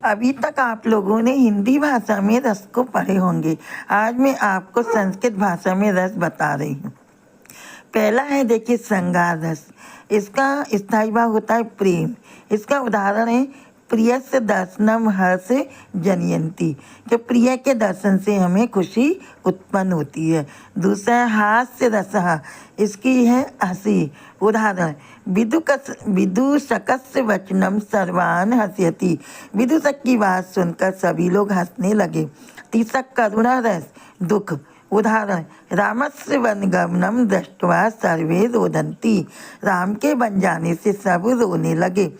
अभी तक आप लोगों ने हिंदी भाषा में रस को पढ़े होंगे। आज मैं आपको संस्कृत भाषा में रस बता रही हूँ। पहला है, देखिए, श्रृंगार रस। इसका स्थायी भाव होता है प्रेम। इसका उदाहरण है प्रियस्य दर्शनम हर्ष जनयंती, कि प्रिय के दर्शन से हमें खुशी उत्पन्न होती है। दूसरा है हास्य रसः। इसकी है हंसी। उदाहरण विदूषकस्य वचनम सर्वान हंसयति। विदूषक की बात सुनकर सभी लोग हंसने लगे। तीसरा करुणा रस, दुख। उदाहरण रामस्य वनगमनम दृष्ट्वा सर्वे रोदन्ति। राम के बन जाने से सब रोने लगे।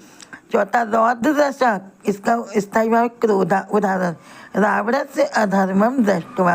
चौथा रौद्र रस। इसका स्थायी भाव क्रोधा। उदाहरण रावणस्य अधर्मम दृष्ट्वा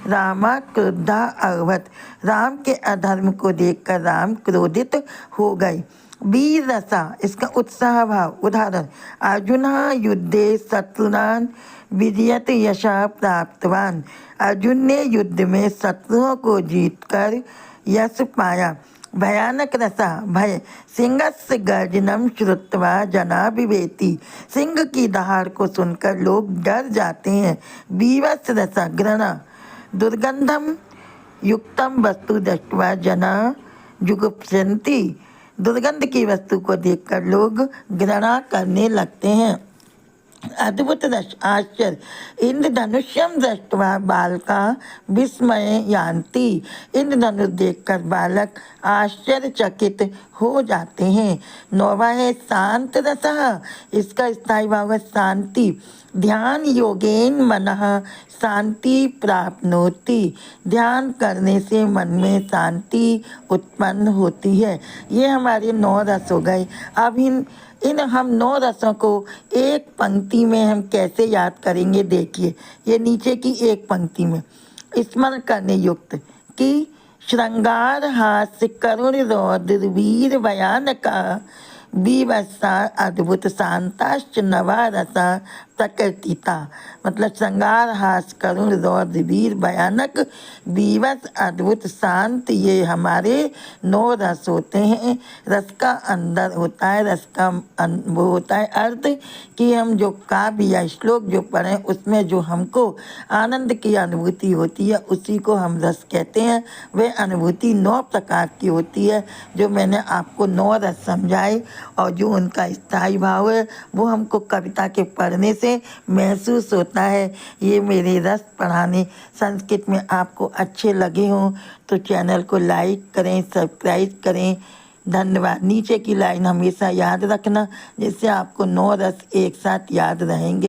रामा क्रुद्धा अभवत्। राम के अधर्म को देखकर राम क्रोधित हो गए। वीर रसा। इसका उत्साह भाव। उदाहरण अर्जुन युद्धे शत्रुनान विजयत यशः प्राप्तवान। अर्जुन ने युद्ध में शत्रुओं को जीतकर यश पाया। भयानक रसा, भय। सिंहस्य गर्जनम श्रुत्वा जना बिभेति। सिंह की दहाड़ को सुनकर लोग डर जाते हैं। बीभत्स रसा, घृणा। दुर्गंधम युक्तम वस्तु दृष्ट्वा जना जुगुप्सन्ति। दुर्गंध की वस्तु को देखकर लोग घृणा करने लगते हैं। अद्भुत रस, आश्चर्य। इंद्रधनुष्यम दृष्ट्वा बालका विस्मय यान्ति। इंद्रधनुष देखकर बालक आश्चर्यचकित हो जाते हैं। नौवा है शांत रसः। इसका स्थायी भाव है शांति। ध्यान योगेन मनः शांति प्राप्नोति। ध्यान करने से मन में शांति उत्पन्न होती है। ये हमारे 9 रस हो गए। अब इन हम 9 रसों को एक पंक्ति में हम कैसे याद करेंगे, देखिए। ये नीचे की एक पंक्ति में स्मरण करने युक्त कि श्रृंगार हास्य करुण रौद्र वीर भयानका बीभत्सा अद्भुत शांताश्च नवा रसा प्रकृतिता। मतलब श्रृंगार हास्य करुण रौद्र वीर भयानक बीभत्स अद्भुत शांत, ये हमारे 9 रस होते हैं। रस का अंदर होता है, रस का वो होता है अर्थ, कि हम जो काव्य या श्लोक जो पढ़ें उसमें जो हमको आनंद की अनुभूति होती है उसी को हम रस कहते हैं। वह अनुभूति 9 प्रकार की होती है, जो मैंने आपको 9 रस समझाए। और जो उनका स्थायी भाव है वो हमको कविता के पढ़ने से महसूस होता है। ये मेरे रस पढ़ाने संस्कृत में आपको अच्छे लगे हों तो चैनल को लाइक करें, सब्सक्राइब करें। धन्यवाद। नीचे की लाइन हमेशा याद रखना, जिससे आपको 9 रस एक साथ याद रहेंगे।